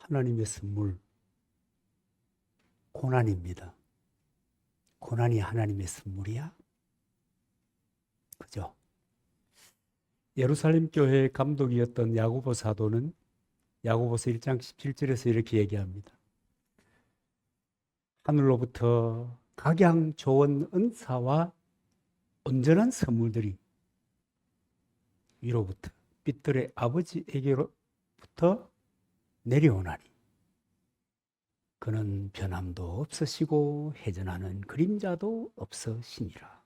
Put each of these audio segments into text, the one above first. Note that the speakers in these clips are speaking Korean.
하나님의 선물, 고난입니다. 고난이 하나님의 선물이야? 그죠? 예루살렘 교회의 감독이었던 야고보 사도는 야고보서 1장 17절에서 이렇게 얘기합니다. 하늘로부터 각양 좋은 은사와 온전한 선물들이 위로부터 빛들의 아버지에게로부터 내려오나니 그는 변함도 없으시고 회전하는 그림자도 없으시니라.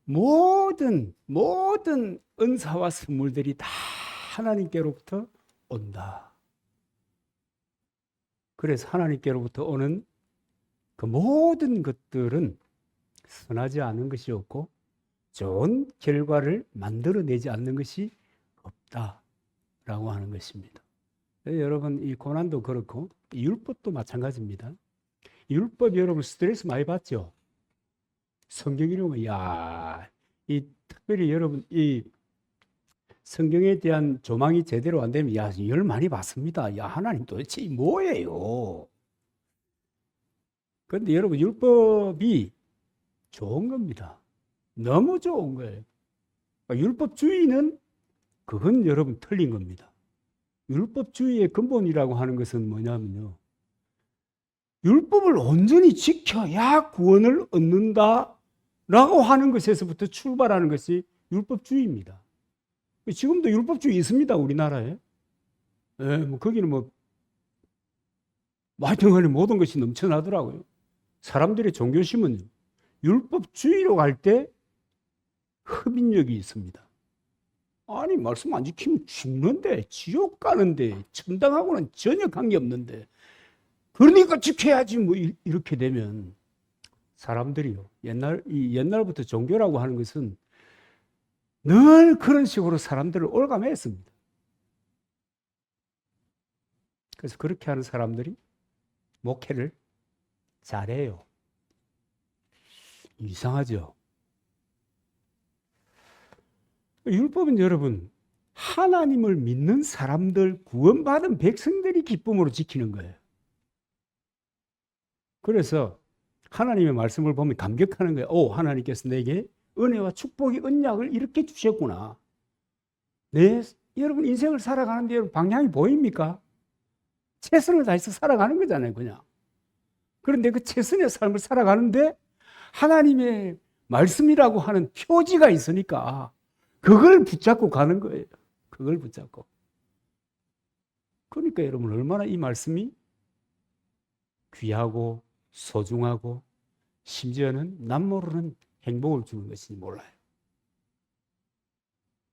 모든 은사와 선물들이 다 하나님께로부터 온다. 그래서 하나님께로부터 오는 그 모든 것들은 선하지 않은 것이 없고 좋은 결과를 만들어내지 않는 것이 없다라고 하는 것입니다. 여러분, 이 고난도 그렇고 이 율법도 마찬가지입니다. 율법 여러분 스트레스 많이 받죠? 성경 읽으면 이 특별히 여러분 이 성경에 대한 조망이 제대로 안 되면 열 많이 받습니다. 하나님 도대체 뭐예요? 그런데 여러분 율법이 좋은 겁니다. 너무 좋은 거예요. 율법주의는 그건 여러분 틀린 겁니다. 율법주의의 근본이라고 하는 것은 뭐냐면요. 율법을 온전히 지켜야 구원을 얻는다라고 하는 것에서부터 출발하는 것이 율법주의입니다. 지금도 율법주의 있습니다, 우리나라에. 거기는 하여튼간에 모든 것이 넘쳐나더라고요. 사람들의 종교심은 율법주의로 갈 때 흡인력이 있습니다. 아니, 말씀 안 지키면 죽는데, 지옥 가는데, 천당하고는 전혀 관계없는데, 그러니까 지켜야지, 이렇게 되면, 사람들이요. 옛날부터 종교라고 하는 것은 늘 그런 식으로 사람들을 올가매했습니다. 그래서 그렇게 하는 사람들이 목회를 잘해요. 이상하죠? 율법은 여러분, 하나님을 믿는 사람들, 구원받은 백성들이 기쁨으로 지키는 거예요. 그래서 하나님의 말씀을 보면 감격하는 거예요. 하나님께서 내게 은혜와 축복의 언약을 이렇게 주셨구나. 여러분 인생을 살아가는데 여러분 방향이 보입니까? 최선을 다해서 살아가는 거잖아요, 그냥. 그런데 그 최선의 삶을 살아가는데 하나님의 말씀이라고 하는 표지가 있으니까 그걸 붙잡고 가는 거예요. 그걸 붙잡고. 그러니까 여러분 얼마나 이 말씀이 귀하고 소중하고 심지어는 남모르는 행복을 주는 것인지 몰라요.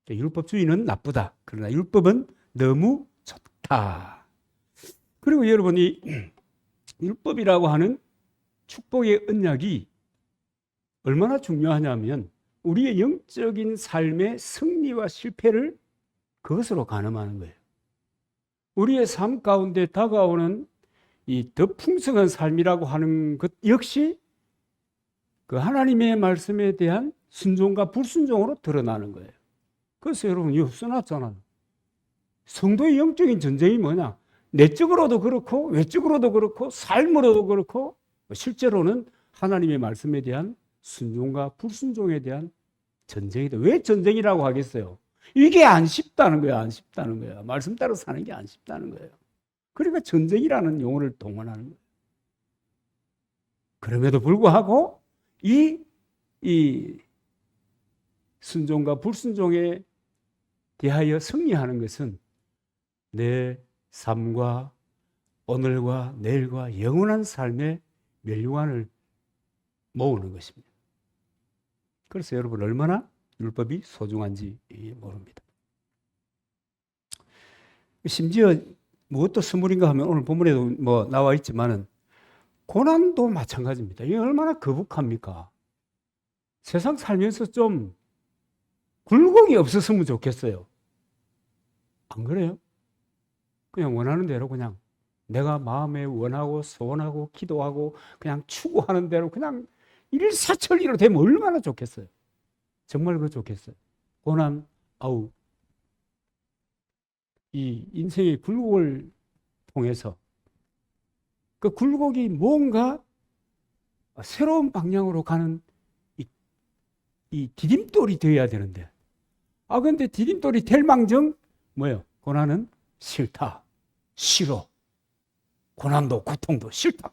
율법주의는 나쁘다. 그러나 율법은 너무 좋다. 그리고 여러분이 율법이라고 하는 축복의 언약이 얼마나 중요하냐면 우리의 영적인 삶의 승리와 실패를 그것으로 가늠하는 거예요. 우리의 삶 가운데 다가오는 이 더 풍성한 삶이라고 하는 것 역시 그 하나님의 말씀에 대한 순종과 불순종으로 드러나는 거예요. 그래서 여러분 이거 써놨잖아요. 성도의 영적인 전쟁이 뭐냐? 내적으로도 그렇고 외적으로도 그렇고 삶으로도 그렇고 실제로는 하나님의 말씀에 대한 순종과 불순종에 대한 전쟁이다. 왜 전쟁이라고 하겠어요? 이게 안 쉽다는 거야. 안 쉽다는 거야. 말씀 따라 사는 게 안 쉽다는 거예요. 그러니까 전쟁이라는 용어를 동원하는 거예요. 그럼에도 불구하고 이 순종과 불순종에 대하여 승리하는 것은 내 삶과 오늘과 내일과 영원한 삶의 멸류관을 모으는 것입니다. 그래서 여러분 얼마나 율법이 소중한지 모릅니다. 심지어 무엇도 선물인가 하면 오늘 본문에도 나와 있지만은 고난도 마찬가지입니다. 이게 얼마나 거북합니까? 세상 살면서 좀 굴곡이 없었으면 좋겠어요. 안 그래요? 그냥 원하는 대로 그냥 내가 마음에 원하고 소원하고 기도하고 그냥 추구하는 대로 그냥 일사천리로 되면 얼마나 좋겠어요. 정말 그 좋겠어요. 고난, 이 인생의 굴곡을 통해서 그 굴곡이 뭔가 새로운 방향으로 가는 이 디딤돌이 되어야 되는데, 근데 디딤돌이 될 망정 뭐예요? 고난은 싫다, 싫어. 고난도 고통도 싫다.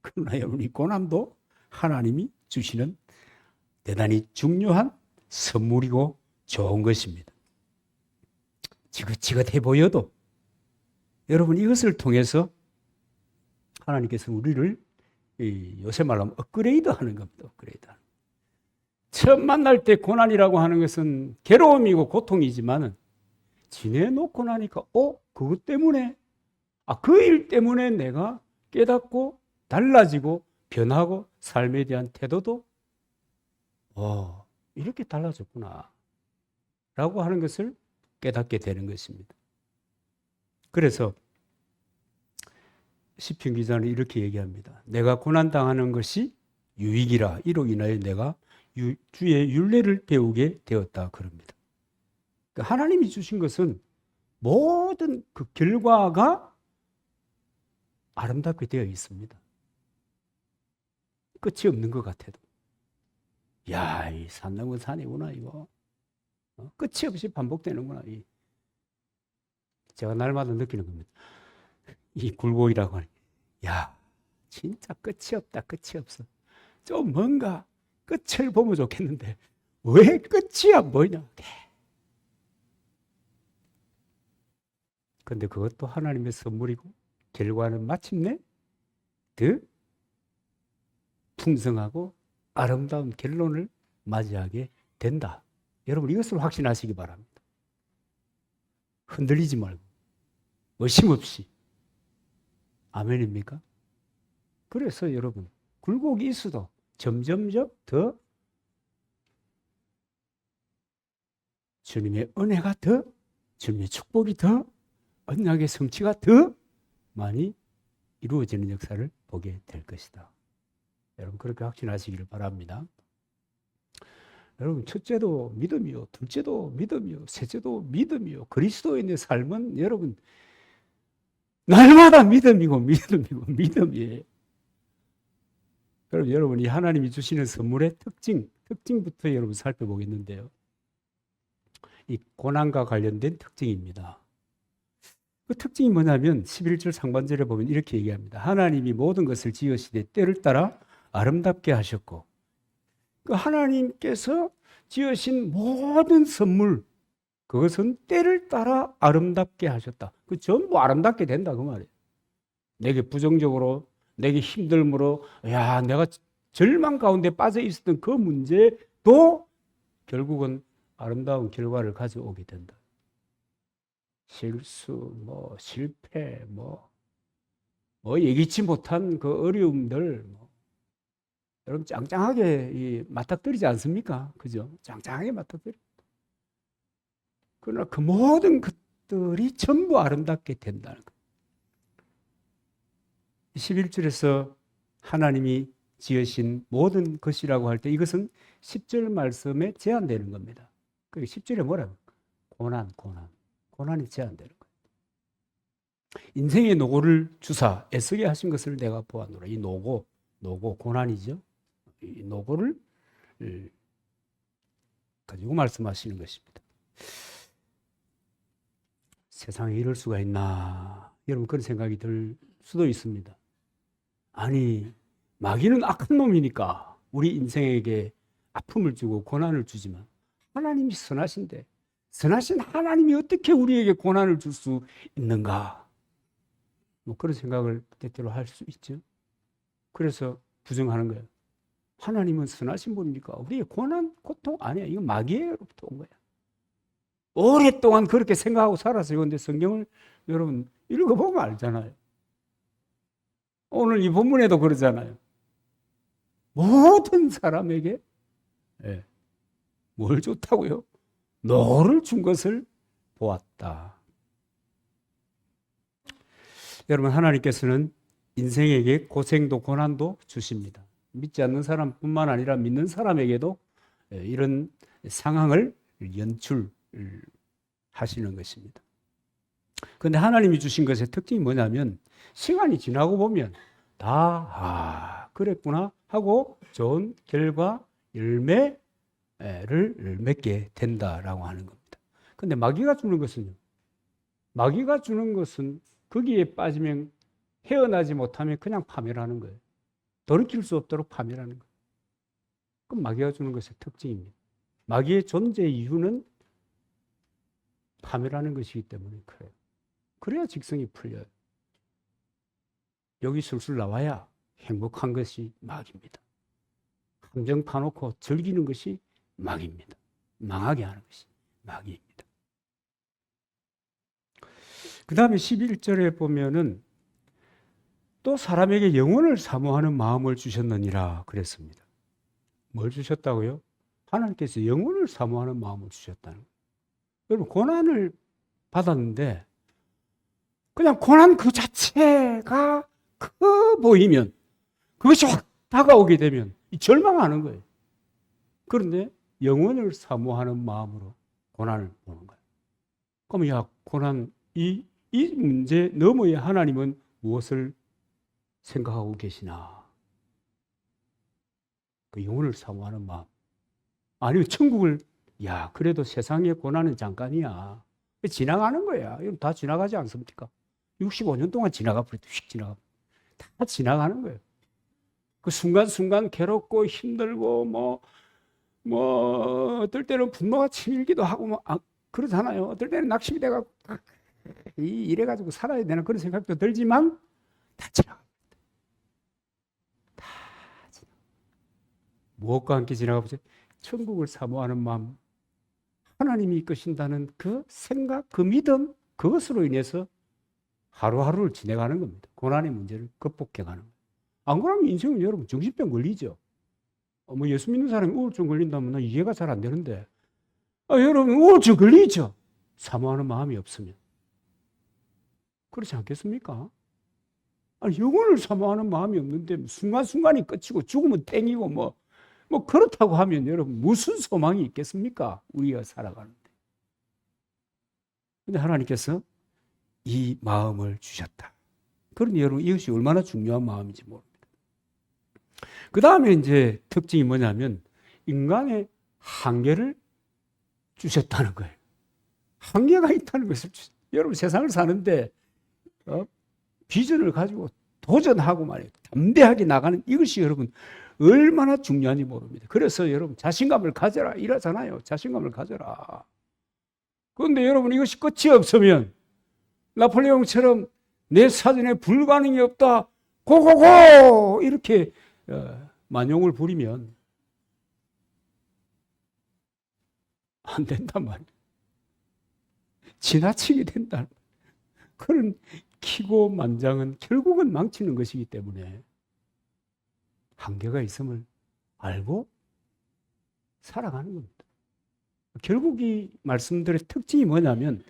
그러나 여러분, 이 고난도 하나님이 주시는 대단히 중요한 선물이고 좋은 것입니다. 지긋지긋해 보여도 여러분, 이것을 통해서 하나님께서 우리를 요새 말로 하면 업그레이드 하는 겁니다. 업그레이드. 처음 만날 때 고난이라고 하는 것은 괴로움이고 고통이지만은 지내놓고 나니까 그것 때문에 그 일 때문에 내가 깨닫고 달라지고 변하고 삶에 대한 태도도 이렇게 달라졌구나 라고 하는 것을 깨닫게 되는 것입니다. 그래서 시편 기자는 이렇게 얘기합니다. 내가 고난당하는 것이 유익이라. 이로 인하여 내가 주의 율례를 배우게 되었다. 그럽니다. 그러니까 하나님이 주신 것은 모든 그 결과가 아름답게 되어 있습니다. 끝이 없는 것 같아도. 이 산 넘은 산이구나, 이거. 끝이 없이 반복되는구나. 제가 날마다 느끼는 겁니다. 이 굴곡이라고 하니, 진짜 끝이 없다, 끝이 없어. 좀 뭔가 끝을 보면 좋겠는데, 왜 끝이 안 보이냐. 근데 그것도 하나님의 선물이고, 결과는 마침내 더 풍성하고 아름다운 결론을 맞이하게 된다. 여러분, 이것을 확신하시기 바랍니다. 흔들리지 말고, 의심 없이. 아멘입니까? 그래서 여러분, 굴곡이 있어도 점점점 더 주님의 은혜가 더, 주님의 축복이 더, 언약의 성취가 더 많이 이루어지는 역사를 보게 될 것이다. 여러분, 그렇게 확신하시기를 바랍니다. 여러분, 첫째도 믿음이요, 둘째도 믿음이요, 셋째도 믿음이요. 그리스도인의 삶은 여러분 날마다 믿음이에요. 그럼 여러분이 하나님이 주시는 선물의 특징부터 여러분 살펴보겠는데요. 이 고난과 관련된 특징입니다. 그 특징이 뭐냐면 11절 상반절에 보면 이렇게 얘기합니다. 하나님이 모든 것을 지으시되 때를 따라 아름답게 하셨고, 그 하나님께서 지으신 모든 선물, 그것은 때를 따라 아름답게 하셨다. 그 전부 아름답게 된다, 그 말이에요. 내게 부정적으로, 내게 힘들므로, 내가 절망 가운데 빠져 있었던 그 문제도 결국은 아름다운 결과를 가져오게 된다. 실수, 실패, 예기치 못한 그 어려움들, 여러분 짱짱하게 맞닥뜨리지 않습니까? 그죠? 짱짱하게 맞닥뜨려. 그러나 그 모든 것들이 전부 아름답게 된다는 것. 11절에서 하나님이 지으신 모든 것이라고 할 때 이것은 10절 말씀에 제한되는 겁니다. 그 10절에 뭐라고? 고난이 제한되는 거예요. 인생의 노고를 주사 애쓰게 하신 것을 내가 보았노라. 이 노고 고난이죠. 이 노고를 가지고 말씀하시는 것입니다. 세상에 이럴 수가 있나? 여러분, 그런 생각이 들 수도 있습니다. 아니, 마귀는 악한 놈이니까 우리 인생에게 아픔을 주고 고난을 주지만 하나님이 선하신데, 선하신 하나님이 어떻게 우리에게 고난을 줄 수 있는가? 그런 생각을 때때로 할 수 있죠. 그래서 부정하는 거예요. 하나님은 선하신 분입니까? 우리의 고난, 고통 아니야. 이건 마귀로부터 온 거야. 오랫동안 그렇게 생각하고 살았어요. 그런데 성경을 여러분 읽어보면 알잖아요. 오늘 이 본문에도 그러잖아요. 모든 사람에게 뭘 줬다고요? 너를 준 것을 보았다. 여러분, 하나님께서는 인생에게 고생도 고난도 주십니다. 믿지 않는 사람뿐만 아니라 믿는 사람에게도 이런 상황을 연출하시는 것입니다. 근데 하나님이 주신 것의 특징이 뭐냐면 시간이 지나고 보면 다 그랬구나 하고 좋은 결과 열매를 맺게 된다라고 하는 겁니다. 근데 마귀가 주는 것은요. 마귀가 주는 것은 거기에 빠지면 헤어나지 못하면 그냥 파멸하는 거예요. 돌이킬 수 없도록 파멸하는 거예요. 그럼 마귀가 주는 것의 특징입니다. 마귀의 존재 이유는 파멸하는 것이기 때문에 그래요. 그래야 직성이 풀려요. 여기 술술 나와야 행복한 것이 마귀입니다. 함정 파놓고 즐기는 것이 마귀입니다. 망하게 하는 것이 마귀입니다. 그 다음에 11절에 보면은 또 사람에게 영혼을 사모하는 마음을 주셨느니라 그랬습니다. 뭘 주셨다고요? 하나님께서 영혼을 사모하는 마음을 주셨다는 거예요. 여러분 고난을 받았는데 그냥 고난 그 자체가 커 보이면 그것이 확 다가오게 되면 절망하는 거예요. 그런데 영혼을 사모하는 마음으로 고난을 보는 거예요. 그럼 야 고난 이 문제 너머에 하나님은 무엇을 생각하고 계시나? 그 영혼을 사모하는 마음. 아니면 천국을 야 그래도 세상의 고난은 잠깐이야. 지나가는 거야. 이건 다 지나가지 않습니까? 65년 동안 지나가 버려도 휙 지나가. 다 지나가는 거예요. 그 순간순간 괴롭고 힘들고 어떨 때는 분노가 치밀기도 하고 그러잖아요. 어떨 때는 낙심이 돼가지고 이래가지고 살아야 되나 그런 생각도 들지만 다 지나가. 다 지나가. 무엇과 함께 지나가보세요? 천국을 사모하는 마음, 하나님이 이끄신다는 그 생각, 그 믿음, 그것으로 인해서 하루하루를 지내가는 겁니다. 고난의 문제를 극복해가는 거예요. 안 그러면 인생은 여러분 정신병 걸리죠. 예수 믿는 사람이 우울증 걸린다면 나 이해가 잘 안 되는데 여러분 우울증 걸리죠. 사모하는 마음이 없으면. 그렇지 않겠습니까? 아니, 영혼을 사모하는 마음이 없는데 순간순간이 끝이고 죽으면 땡이고 그렇다고 하면 여러분 무슨 소망이 있겠습니까? 우리가 살아가는데. 근데 하나님께서 이 마음을 주셨다. 그러니 여러분 이것이 얼마나 중요한 마음인지 모릅니다. 그 다음에 이제 특징이 뭐냐면 인간의 한계를 주셨다는 거예요. 한계가 있다는 것을 여러분 세상을 사는데 비전을 가지고 도전하고 말이에요. 담대하게 나가는 이것이 여러분 얼마나 중요한지 모릅니다. 그래서 여러분 자신감을 가져라 이러잖아요. 자신감을 가져라. 그런데 여러분 이것이 끝이 없으면 나폴레옹처럼 내 사전에 불가능이 없다. 고고고 이렇게 만용을 부리면 안 된단 말이에요. 지나치게 된다. 그런 기고만장은 결국은 망치는 것이기 때문에 한계가 있음을 알고 살아가는 겁니다. 결국 이 말씀들의 특징이 뭐냐면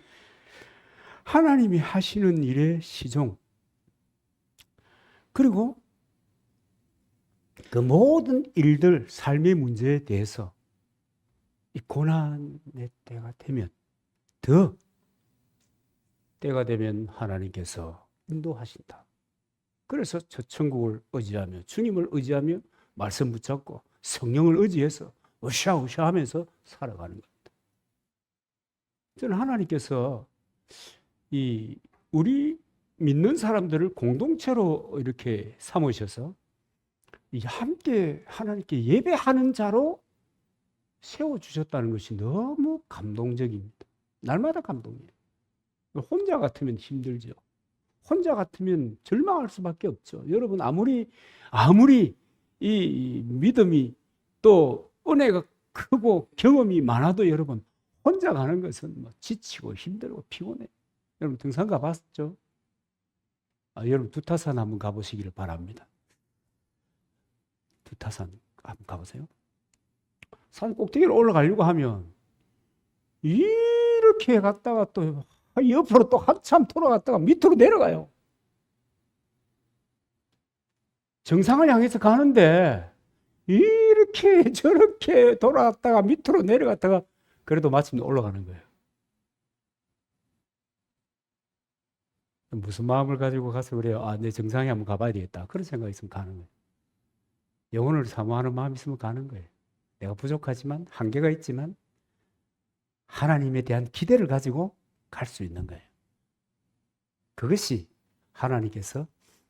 하나님이 하시는 일의 시종 그리고 그 모든 일들 삶의 문제에 대해서 이 고난의 때가 되면 때가 되면 하나님께서 인도하신다. 그래서 저 천국을 의지하며 주님을 의지하며 말씀 붙잡고 성령을 의지해서 으쌰으쌰 하면서 살아가는 겁니다. 저는 하나님께서 우리 믿는 사람들을 공동체로 이렇게 삼으셔서 함께 하나님께 예배하는 자로 세워주셨다는 것이 너무 감동적입니다. 날마다 감동이에요. 혼자 같으면 힘들죠. 혼자 같으면 절망할 수밖에 없죠. 여러분 아무리 이 믿음이 또 은혜가 크고 경험이 많아도 여러분 혼자 가는 것은 지치고 힘들고 피곤해요. 여러분 등산 가봤죠? 여러분 두타산 한번 가보시기를 바랍니다. 두타산 한번 가보세요. 산 꼭대기로 올라가려고 하면 이렇게 갔다가 또 옆으로 또 한참 돌아갔다가 밑으로 내려가요. 정상을 향해서 가는데 이렇게 저렇게 돌아갔다가 밑으로 내려갔다가 그래도 마침내 올라가는 거예요. 무슨 마음을 가지고 가서 그래요? 아, 내 정상에 한번 가봐야 되겠다. 그런 생각이 있으면 가는 거예요. 영혼을 사모하는 마음이 있으면 가는 거예요. 내가 부족하지만, 한계가 있지만 하나님에 대한 기대를 가지고 갈 수 있는 거예요. 그것이 하나님께서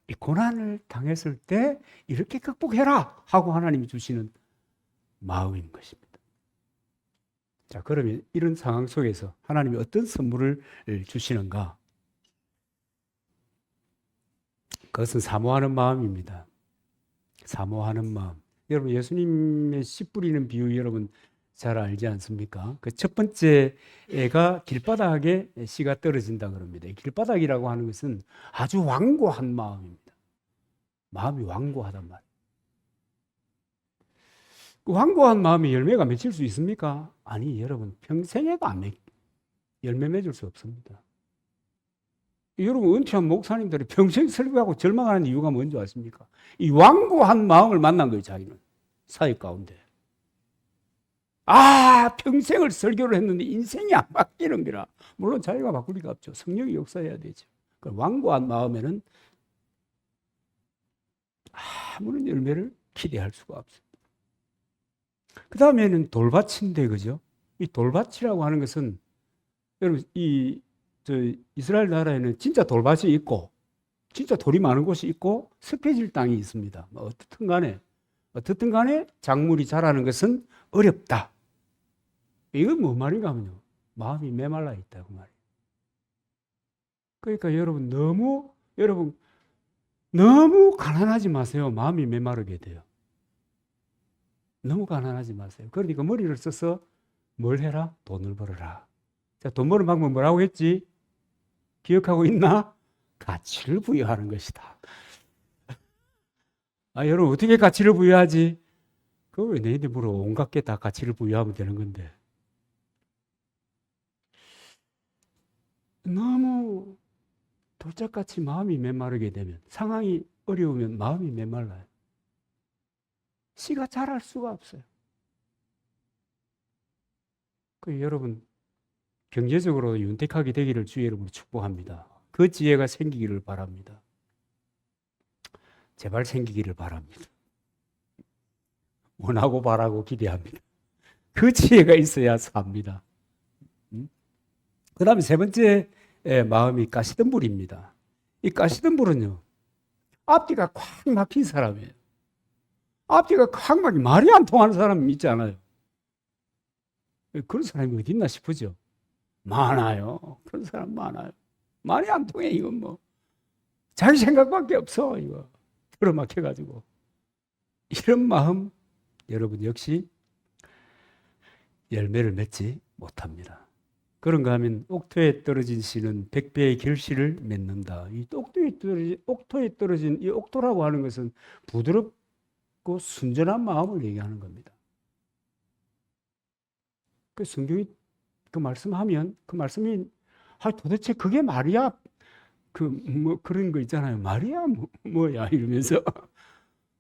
이 고난을 당했을 때 이렇게 극복해라 하고 하나님이 주시는 마음인 것입니다. 자, 그러면 이런 상황 속에서 하나님이 어떤 선물을 주시는가? 그것은 사모하는 마음입니다. 사모하는 마음. 여러분, 예수님의 씨 뿌리는 비유 여러분 잘 알지 않습니까? 그 첫 번째 애가 길바닥에 씨가 떨어진다 그럽니다. 길바닥이라고 하는 것은 아주 완고한 마음입니다. 마음이 완고하단 말이에요. 그 완고한 마음이 열매가 맺힐 수 있습니까? 아니, 여러분, 평생에도 열매 맺을 수 없습니다. 여러분, 은퇴한 목사님들이 평생 설교하고 절망하는 이유가 뭔지 아십니까? 이 완고한 마음을 만난 거예요, 자기는. 사역 가운데. 아, 평생을 설교를 했는데 인생이 안 바뀌는 거라. 물론 자기가 바꿀 리가 없죠. 성령이 역사해야 되죠. 그 완고한 마음에는 아무런 열매를 기대할 수가 없어요. 그 다음에는 돌밭인데, 그죠? 이 돌밭이라고 하는 것은, 여러분, 이스라엘 나라에는 진짜 돌밭이 있고, 진짜 돌이 많은 곳이 있고, 습해질 땅이 있습니다. 어떻든 간에 작물이 자라는 것은 어렵다. 이건 뭐 말인가 하면요. 마음이 메말라 있다, 그 말이에요. 그러니까 여러분, 너무 가난하지 마세요. 마음이 메마르게 돼요. 너무 가난하지 마세요. 그러니까 머리를 써서 뭘 해라? 돈을 벌어라. 자, 돈 버는 방법 뭐라고 했지? 기억하고 있나? 가치를 부여하는 것이다. 아, 여러분, 어떻게 가치를 부여하지? 그거 왜 너희들 물어? 온갖 게 다 가치를 부여하면 되는 건데. 너무 돌짝같이 마음이 메마르게 되면, 상황이 어려우면 마음이 메말라요. 씨가 자랄 수가 없어요. 그 여러분, 경제적으로 윤택하게 되기를 주의 이름으로 축복합니다. 그 지혜가 생기기를 바랍니다. 제발 생기기를 바랍니다. 원하고 바라고 기대합니다. 그 지혜가 있어야 삽니다. 그 다음에 세 번째 마음이 가시덤불입니다. 이 가시덤불은요, 앞뒤가 콱 막힌 사람이에요. 앞뒤가 콱 막힌, 말이 안 통하는 사람 있지 않아요? 그런 사람이 어디 있나 싶으죠? 많아요. 그런 사람 많아요. 말이 안 통해, 이건 뭐. 자기 생각밖에 없어, 이거. 들어막혀가지고. 이런 마음, 여러분 역시 열매를 맺지 못합니다. 그런가 하면 옥토에 떨어진 씨는 100배의 결실을 맺는다. 이 옥토에 떨어진 이 옥토라고 하는 것은 부드럽고 순전한 마음을 얘기하는 겁니다. 그 성경이 그 말씀하면 그 말씀이 도대체 그게 말이야? 그런 거 있잖아요. 말이야 뭐야 이러면서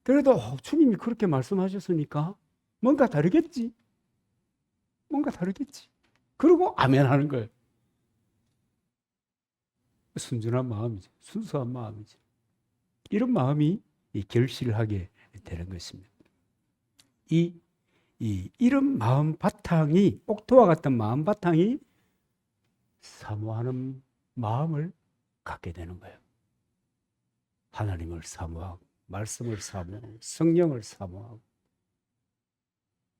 그래도 주님이 그렇게 말씀하셨으니까 뭔가 다르겠지. 그리고 아멘 하는 거예요. 순전한 마음이죠. 순수한 마음이죠. 이런 마음이 결실을 하게 되는 것입니다. 이런 마음 바탕이, 옥토와 같은 마음 바탕이 사모하는 마음을 갖게 되는 거예요. 하나님을 사모하고, 말씀을 사모하고, 성령을 사모하고,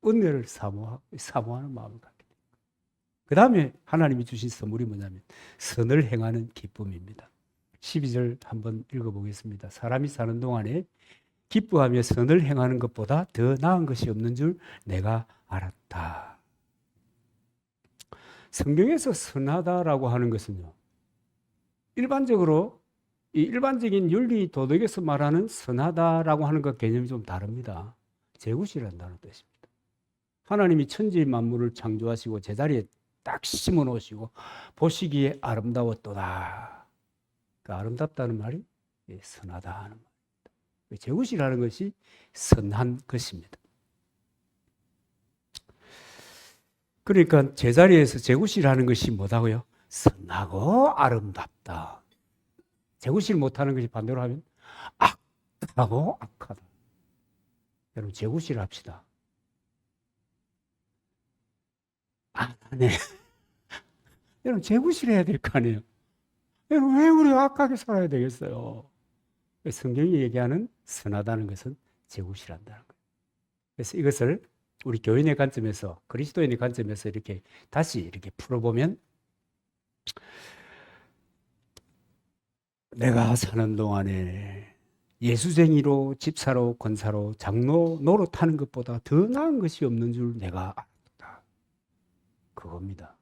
은혜를 사모하는 마음을 갖게 됩니다. 그 다음에 하나님이 주신 선물이 뭐냐면 선을 행하는 기쁨입니다. 12절 한번 읽어보겠습니다. 사람이 사는 동안에 기뻐하며 선을 행하는 것보다 더 나은 것이 없는 줄 내가 알았다. 성경에서 선하다라고 하는 것은요, 일반적인 윤리 도덕에서 말하는 선하다라고 하는 것 개념이 좀 다릅니다. 제굿이란다는 뜻입니다. 하나님이 천지 만물을 창조하시고 제자리에 딱 심어 놓으시고 보시기에 아름다웠도다. 그 아름답다는 말이 선하다 하는 말입니다. 제굿이라는 것이 선한 것입니다. 그러니까 제자리에서 제굿이라는 것이 뭐다고요? 선하고 아름답다. 재구시를 못하는 것이 반대로 하면 악하고 악하다. 여러분 재구시를 합시다. 안 하네. 여러분 재구시를 해야 될 거 아니에요. 여러분 왜 우리가 악하게 살아야 되겠어요? 성경이 얘기하는 선하다는 것은 재구시란다는 거예요. 그래서 이것을 우리 교인의 관점에서, 그리스도인의 관점에서 이렇게 다시 이렇게 풀어보면, 내가 사는 동안에 예수쟁이로, 집사로, 권사로, 장로 노릇하는 것보다 더 나은 것이 없는 줄 내가 알았다. 그겁니다.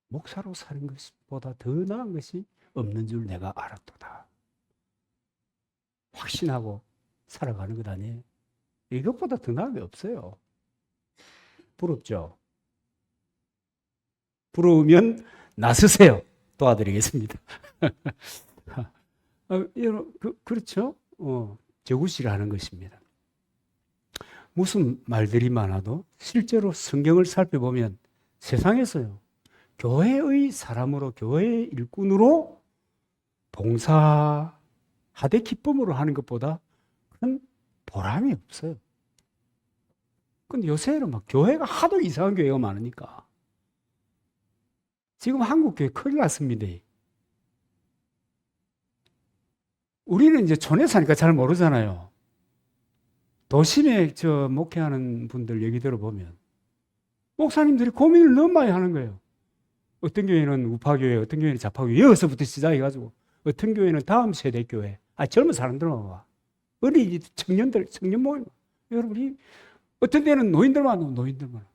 목사로 사는 것보다 더 나은 것이 없는 줄 내가 알았도다. 확신하고 살아가는 것 아니에요? 이것보다 더 나은 게 없어요. 부럽죠? 부러우면 나서세요. 도와드리겠습니다. 여러분, 그렇죠? 재구시를 하는 것입니다. 무슨 말들이 많아도 실제로 성경을 살펴보면 세상에서요, 교회의 사람으로, 교회의 일꾼으로 봉사, 하대 기쁨으로 하는 것보다 큰 보람이 없어요. 근데 요새는 막 교회가 하도 이상한 교회가 많으니까 지금 한국 교회 큰일 났습니다. 우리는 이제 촌에 사니까 잘 모르잖아요. 도심에 목회하는 분들 얘기 들어보면 목사님들이 고민을 너무 많이 하는 거예요. 어떤 교회는 우파교회, 어떤 교회는 좌파교회, 여기서부터 시작해가지고 어떤 교회는 다음 세대 교회, 젊은 사람들만 와. 어린이 청년들, 청년 모임. 여러분이 어떤 데는 노인들만 와, 노인들만.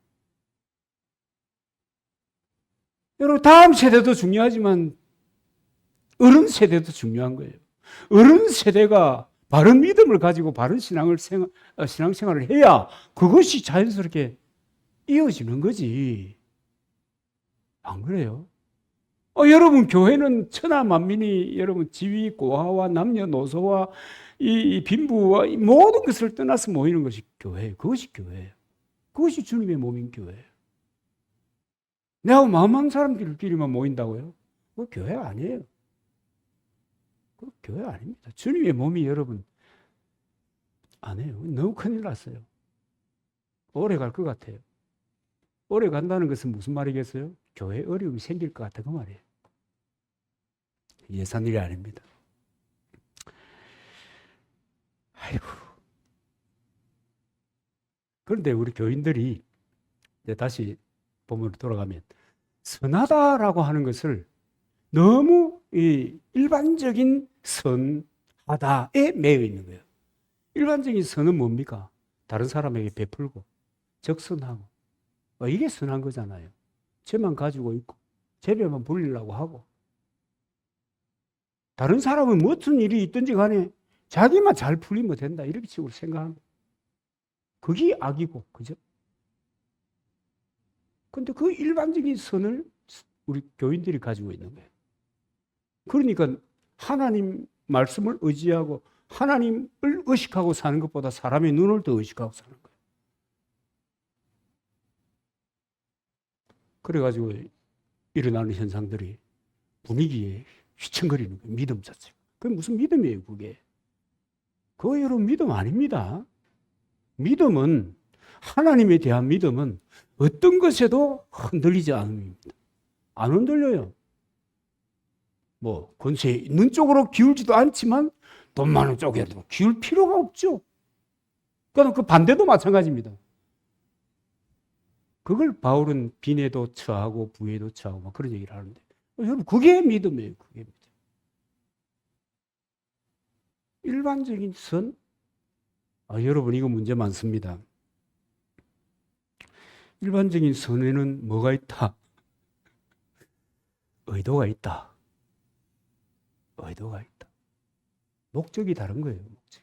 여러분, 다음 세대도 중요하지만 어른 세대도 중요한 거예요. 어른 세대가 바른 믿음을 가지고 바른 신앙생활을 해야 그것이 자연스럽게 이어지는 거지. 안 그래요? 여러분, 교회는 천하 만민이 여러분 지위, 고하와 남녀노소와 이 빈부와 이 모든 것을 떠나서 모이는 것이 교회예요. 그것이 교회예요. 그것이 주님의 몸인 교회예요. 내가 마음한 사람들끼리만 모인다고요? 그거 교회 아니에요. 그거 교회 아닙니다. 주님의 몸이 여러분 아니에요. 너무 큰일 났어요. 오래 갈 것 같아요. 오래 간다는 것은 무슨 말이겠어요? 교회에 어려움이 생길 것 같아 그 말이에요. 예산 일이 아닙니다. 아이고. 그런데 우리 교인들이 이제 다시 본문으로 돌아가면 선하다라고 하는 것을 너무 이 일반적인 선하다에 매여 있는 거예요. 일반적인 선은 뭡니까? 다른 사람에게 베풀고 적선하고 이게 선한 거잖아요. 쟤만 가지고 있고 제 배만 불리려고 하고 다른 사람은 무슨 일이 있든지 간에 자기만 잘 풀리면 된다 이렇게 식으로 생각하는 거예요. 그게 악이고 그죠? 근데 그 일반적인 선을 우리 교인들이 가지고 있는 거예요. 그러니까 하나님 말씀을 의지하고 하나님을 의식하고 사는 것보다 사람의 눈을 더 의식하고 사는 거예요. 그래가지고 일어나는 현상들이 분위기에 휘청거리는 거예요. 믿음 자체가. 그게 무슨 믿음이에요, 그게? 그거 여러분 믿음 아닙니다. 믿음은, 하나님에 대한 믿음은 어떤 것에도 흔들리지 않습니다. 안 흔들려요. 권세 있는 쪽으로 기울지도 않지만 돈 많은 쪽에도 기울 필요가 없죠. 그럼 그 반대도 마찬가지입니다. 그걸 바울은 빈에도 처하고 부에도 처하고 막 그런 얘기를 하는데 여러분 그게 믿음이에요. 그게 믿음. 일반적인 선 여러분 이거 문제 많습니다. 일반적인 선에는 뭐가 있다? 의도가 있다. 의도가 있다. 목적이 다른 거예요. 목적.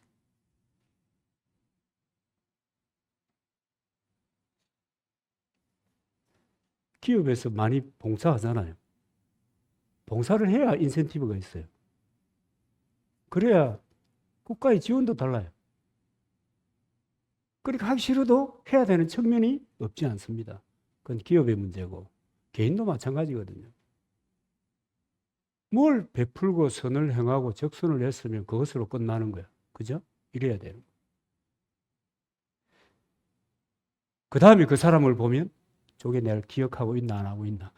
기업에서 많이 봉사하잖아요. 봉사를 해야 인센티브가 있어요. 그래야 국가의 지원도 달라요. 그러니까 하기 싫어도 해야 되는 측면이 없지 않습니다. 그건 기업의 문제고 개인도 마찬가지거든요. 뭘 베풀고 선을 행하고 적선을 했으면 그것으로 끝나는 거야. 그죠? 이래야 되는 거야. 그 다음에 그 사람을 보면 저게 내가 기억하고 있나 안 하고 있나.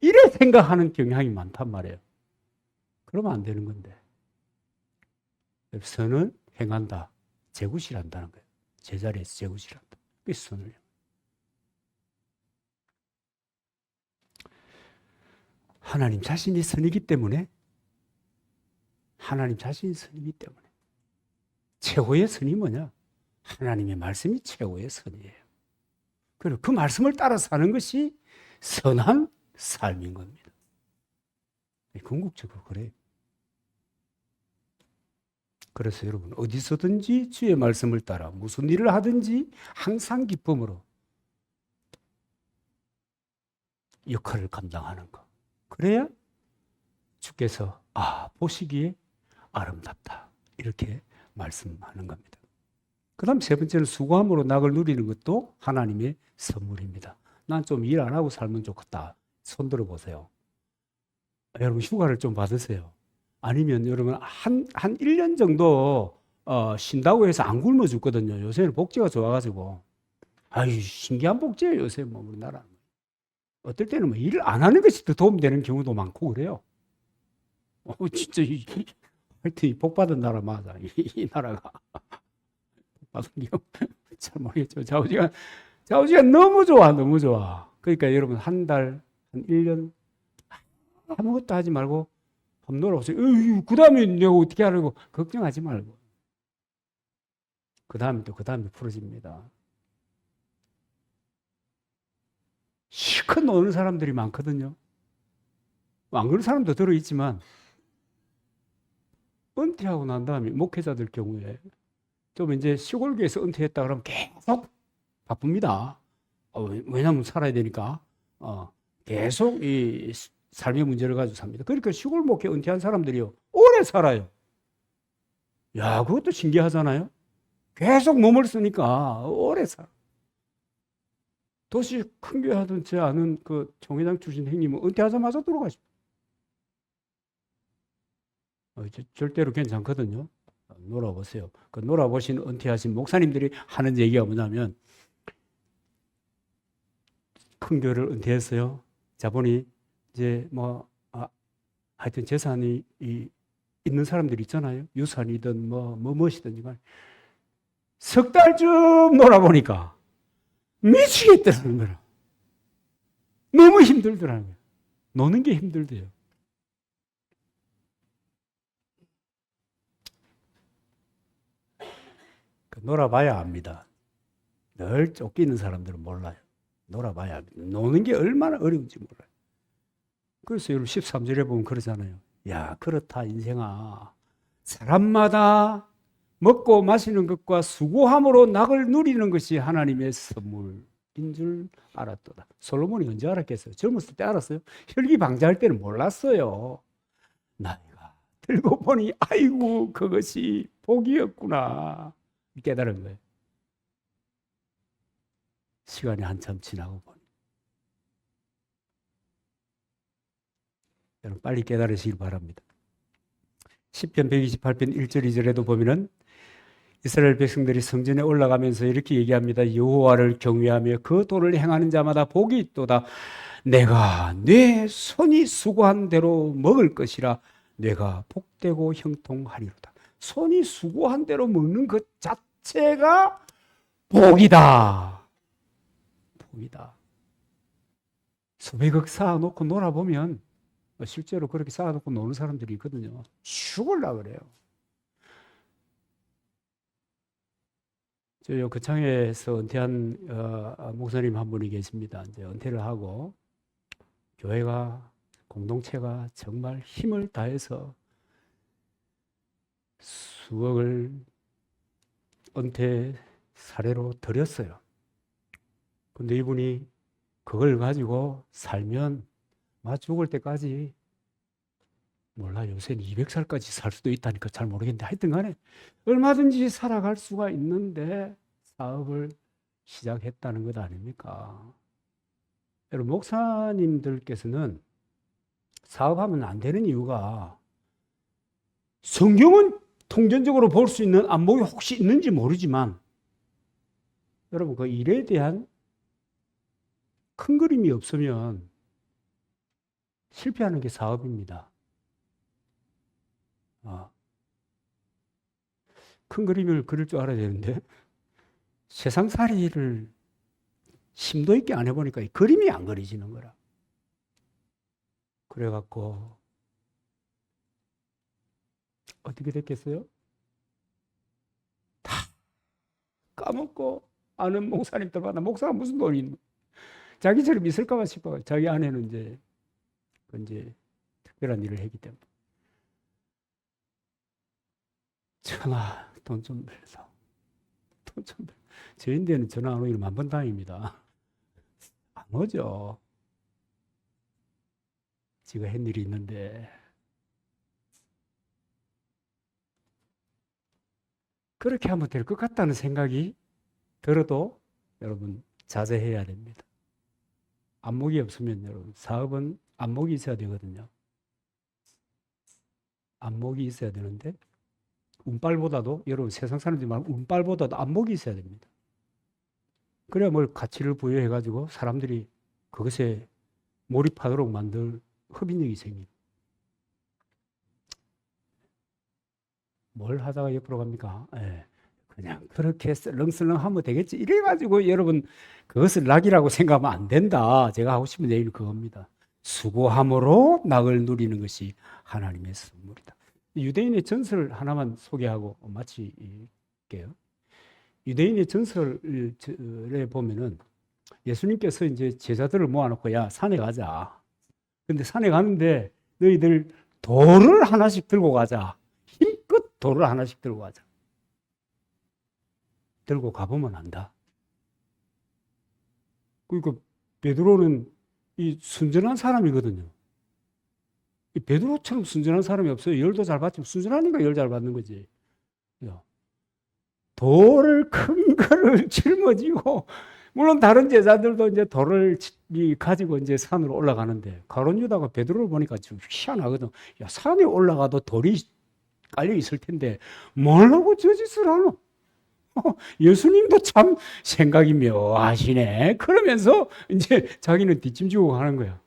이래 생각하는 경향이 많단 말이에요. 그러면 안 되는 건데. 선을 행한다. 제구실한다는 거예요. 제자리에서 제구실한다. 그게 선을 행. 하나님 자신이 선이기 때문에 최고의 선이 뭐냐? 하나님의 말씀이 최고의 선이에요. 그리고 그 말씀을 따라 사는 것이 선한 삶인 겁니다. 궁극적으로 그래요. 그래서 여러분 어디서든지 주의 말씀을 따라 무슨 일을 하든지 항상 기쁨으로 역할을 감당하는 것. 그래야 주께서 보시기에 아름답다. 이렇게 말씀하는 겁니다. 그 다음 세 번째는 수고함으로 낙을 누리는 것도 하나님의 선물입니다. 난 좀 일 안 하고 살면 좋겠다. 손 들어보세요. 여러분 휴가를 좀 받으세요. 아니면 여러분 한 1년 정도 쉰다고 해서 안 굶어 죽거든요. 요새는 복지가 좋아가지고. 아유, 신기한 복지예요. 요새 뭐 우리나라. 어떨 때는 뭐 일을 안 하는 것이 더 도움되는 경우도 많고 그래요. 진짜 하여튼 복 받은 나라 맞아. 이 나라가. 받은 잘 모르겠죠. 좌우지간 너무 좋아, 너무 좋아. 그러니까 여러분 한 달, 한 1년 아무것도 하지 말고 밥 놀아보세요. 그 다음에 내가 어떻게 하려고 걱정하지 말고. 그 다음에 풀어집니다. 실컷 노는 사람들이 많거든요. 안 그런 사람도 들어있지만 은퇴하고 난 다음에 목회자들 경우에 좀 이제 시골교에서 은퇴했다 그러면 계속 바쁩니다. 왜냐하면 살아야 되니까. 계속 이 삶의 문제를 가지고 삽니다. 그러니까 시골 목회 은퇴한 사람들이요 오래 살아요. 야, 그것도 신기하잖아요. 계속 몸을 쓰니까 오래 살아. 도시 큰 교회 하던 제 아는 그 총회장 출신 형님은 은퇴하자마자 돌아가십니다. 절대로 괜찮거든요. 놀아보세요. 그 놀아보신 은퇴하신 목사님들이 하는 얘기가 뭐냐면 큰 교회를 은퇴했어요. 자본이 이제 하여튼 재산이 있는 사람들 있잖아요. 유산이든 무엇이든 간에 석 달쯤 놀아보니까 미치겠다는 거라. 너무 힘들더라는 거예요. 노는 게 힘들대요. 놀아봐야 압니다. 늘 쫓기는 사람들은 몰라요. 놀아봐야 합니다. 노는 게 얼마나 어려운지 몰라요. 그래서 여러분 13절에 보면 그러잖아요. 야, 그렇다 인생아. 사람마다 먹고 마시는 것과 수고함으로 낙을 누리는 것이 하나님의 선물인 줄 알았도다. 솔로몬이 언제 알았겠어요? 젊었을 때 알았어요? 혈기방자할 때는 몰랐어요. 나이가 들고 보니 아이고 그것이 복이었구나 깨달은 거예요. 시간이 한참 지나고 보니 여러분 빨리 깨달으시길 바랍니다. 시편 128편 1절 2절에도 보면은 이스라엘 백성들이 성전에 올라가면서 이렇게 얘기합니다. 여호와를 경외하며 그 도를 행하는 자마다 복이 있도다. 내가 내 손이 수고한 대로 먹을 것이라. 내가 복되고 형통하리로다. 손이 수고한 대로 먹는 것 자체가 복이다. 복이다. 수백억 쌓아놓고 놀아보면 실제로 그렇게 쌓아놓고 노는 사람들이 있거든요. 죽을라 그래요. 저 거창에서 은퇴한 목사님 한 분이 계십니다. 이제 은퇴를 하고 교회가 공동체가 정말 힘을 다해서 수억을 은퇴 사례로 드렸어요. 근데 이분이 그걸 가지고 살면 죽을 때까지 몰라 요새는 200살까지 살 수도 있다니까 잘 모르겠는데 하여튼 간에 얼마든지 살아갈 수가 있는데 사업을 시작했다는 것 아닙니까? 여러분 목사님들께서는 사업하면 안 되는 이유가 성경은 통전적으로 볼 수 있는 안목이 혹시 있는지 모르지만 여러분 그 일에 대한 큰 그림이 없으면 실패하는 게 사업입니다. 큰 그림을 그릴 줄 알아야 되는데 세상살이를 심도 있게 안 해보니까 이 그림이 안 그려지는 거라. 그래갖고 어떻게 됐겠어요? 다 까먹고 아는 목사님들마다 목사가 무슨 돈이 있는 자기처럼 있을까봐 싶어. 자기 아내는 이제 특별한 일을 했기 때문에 전화 돈 좀 빌려서 돈 좀 빌려. 저인데는 전화 안 오기를 만번 다행입니다. 안 오죠. 지가 한 일이 있는데 그렇게 하면 될 것 같다는 생각이 들어도 여러분 자제해야 됩니다. 안목이 없으면 여러분 사업은 안목이 있어야 되거든요. 안목이 있어야 되는데 운빨보다도 여러분 세상 사람들이 말하면 운빨보다도 안목이 있어야 됩니다. 그래야 뭘 가치를 부여해가지고 사람들이 그것에 몰입하도록 만들 흡인력이 생깁니다. 뭘 하다가 옆으로 갑니까? 예. 그냥 그렇게 슬렁슬렁 하면 되겠지. 이래가지고 여러분 그것을 낙이라고 생각하면 안 된다. 제가 하고 싶은 얘기는 그겁니다. 수고함으로 낙을 누리는 것이 하나님의 선물이다. 유대인의 전설 하나만 소개하고 마칠게요. 유대인의 전설에 보면은 예수님께서 이제 제자들을 모아놓고 야 산에 가자. 근데 산에 가는데 너희들 돌을 하나씩 들고 가자. 힘껏 돌을 하나씩 들고 가자. 들고 가보면 안다. 그러니까 베드로는 이 순전한 사람이거든요. 이 베드로처럼 순전한 사람이 없어요. 열도 잘 받지만 순전하니까 열 잘 받는 거지. 돌을 큰 거를 짊어지고 물론 다른 제자들도 이제 돌을 가지고 이제 산으로 올라가는데 가룟 유다가 베드로를 보니까 좀 희한하거든. 야, 산에 올라가도 돌이 깔려 있을 텐데 뭐라고 저 짓을 하노? 예수님도 참 생각이 묘하시네. 그러면서 이제 자기는 뒷짐지고 가는 거야.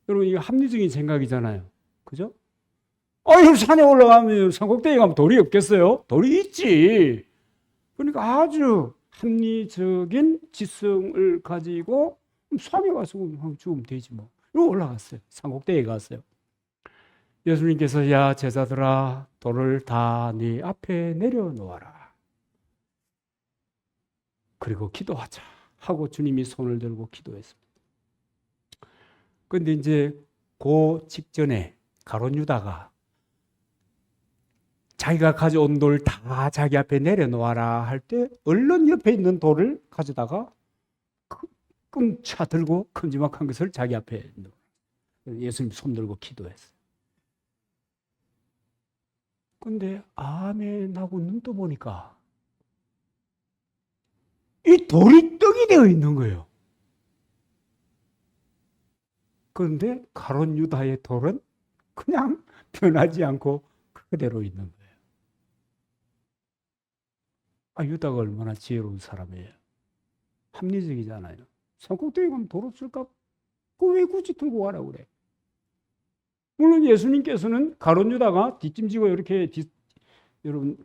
여러분 이게 합리적인 생각이잖아요. 그죠? 아유 산에 올라가면 산꼭대기에 가면 돌이 없겠어요? 돌이 있지. 그러니까 아주 합리적인 지성을 가지고 산에 가서 죽으면 되지 뭐. 이러고 올라갔어요. 산꼭대기에 갔어요. 예수님께서 야 제자들아 돌을 다 네 앞에 내려놓아라. 그리고 기도하자 하고 주님이 손을 들고 기도했습니다. 그런데 이제 그 직전에 가룟 유다가 자기가 가져온 돌 다 자기 앞에 내려놓아라 할 때 얼른 옆에 있는 돌을 가져다가 끔차 들고 큼지막한 것을 자기 앞에 예수님 손 들고 기도했어요. 근데 아멘 하고 눈 떠보니까 이 돌이 떡이 되어 있는 거예요. 그런데 가룟 유다의 돌은 그냥 변하지 않고 그대로 있는 거예요. 아, 유다가 얼마나 지혜로운 사람이에요. 합리적이잖아요. 산꼭대기 가면 돌 없을까? 그 왜 굳이 들고 가라고 그래? 물론 예수님께서는 가룟 유다가 뒷짐지고 이렇게 여러분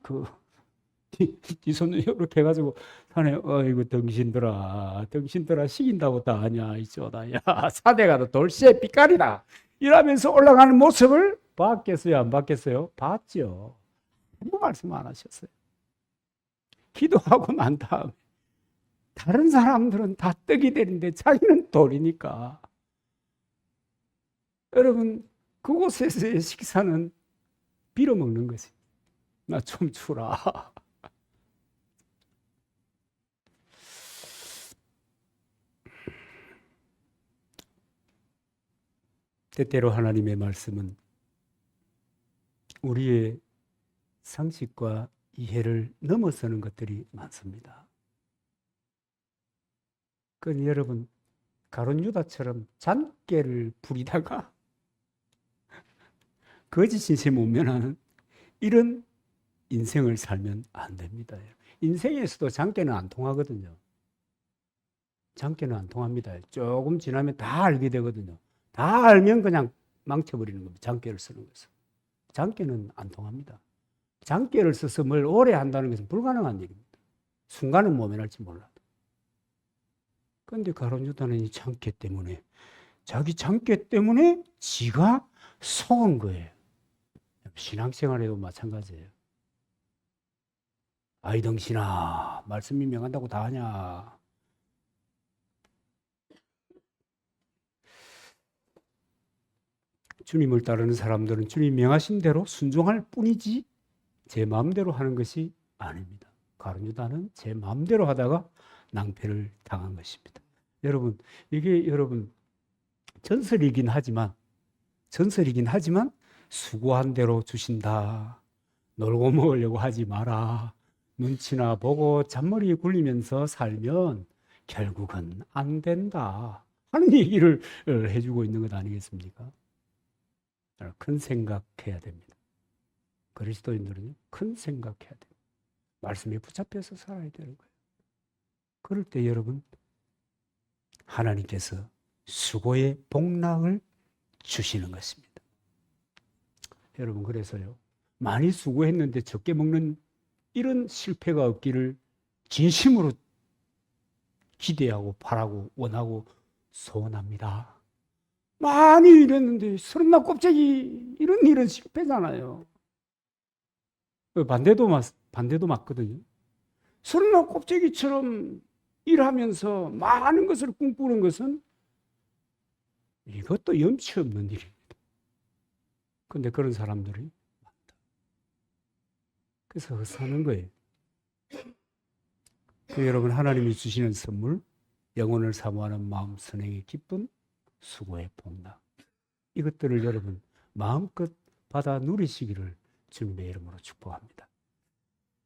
뒷손을 이렇게 해가지고 산에 어이구 덩신들아 식인다고 다 아냐 이쩌다 야 산에 가도 돌씨에 빛깔이다 이러면서 올라가는 모습을 봤겠어요 안 봤겠어요? 봤죠. 아무 말씀 안 하셨어요. 기도하고 난 다음에 다른 사람들은 다 떡이 되는데 자기는 돌이니까 여러분 그곳에서의 식사는 빌어먹는 것이 나 좀 주라. 때때로 하나님의 말씀은 우리의 상식과 이해를 넘어서는 것들이 많습니다. 그러니 여러분 가룟 유다처럼 잔꾀를 부리다가 거짓 신세 못 면하는 이런 인생을 살면 안 됩니다. 인생에서도 장깨는 안 통하거든요. 장깨는 안 통합니다. 조금 지나면 다 알게 되거든요. 다 알면 그냥 망쳐버리는 겁니다. 장깨를 쓰는 것은. 장깨는 안 통합니다. 장깨를 써서 뭘 오래 한다는 것은 불가능한 일입니다. 순간은 모면할지 몰라도. 그런데 가론유다는 이 장깨 때문에, 자기 장깨 때문에 지가 속은 거예요. 신앙생활에도 마찬가지예요. 아이 덩신아, 말씀이 명한다고 다 하냐. 주님을 따르는 사람들은 주님 명하신 대로 순종할 뿐이지 제 마음대로 하는 것이 아닙니다. 가룟유다는 제 마음대로 하다가 낭패를 당한 것입니다. 여러분, 이게 여러분 전설이긴 하지만 수고한 대로 주신다. 놀고 먹으려고 하지 마라. 눈치나 보고 잔머리 굴리면서 살면 결국은 안 된다 하는 얘기를 해주고 있는 것 아니겠습니까? 큰 생각해야 됩니다. 그리스도인들은 큰 생각해야 됩니다. 말씀에 붙잡혀서 살아야 되는 거예요. 그럴 때 여러분, 하나님께서 수고의 복락을 주시는 것입니다. 여러분, 그래서요, 많이 수고했는데 적게 먹는 이런 실패가 없기를 진심으로 기대하고 바라고 원하고 소원합니다. 많이 일했는데 서른나 껍데기 이런 일은 실패잖아요. 반대도 맞거든요. 서른나 껍데기처럼 일하면서 많은 것을 꿈꾸는 것은 이것도 염치 없는 일입니다. 그런데 그런 사람들이 많다. 그래서 헛사는 거예요. 여러분, 하나님이 주시는 선물, 영혼을 사모하는 마음, 선행의 기쁨, 수고의 복락, 이것들을 여러분 마음껏 받아 누리시기를 주님의 이름으로 축복합니다.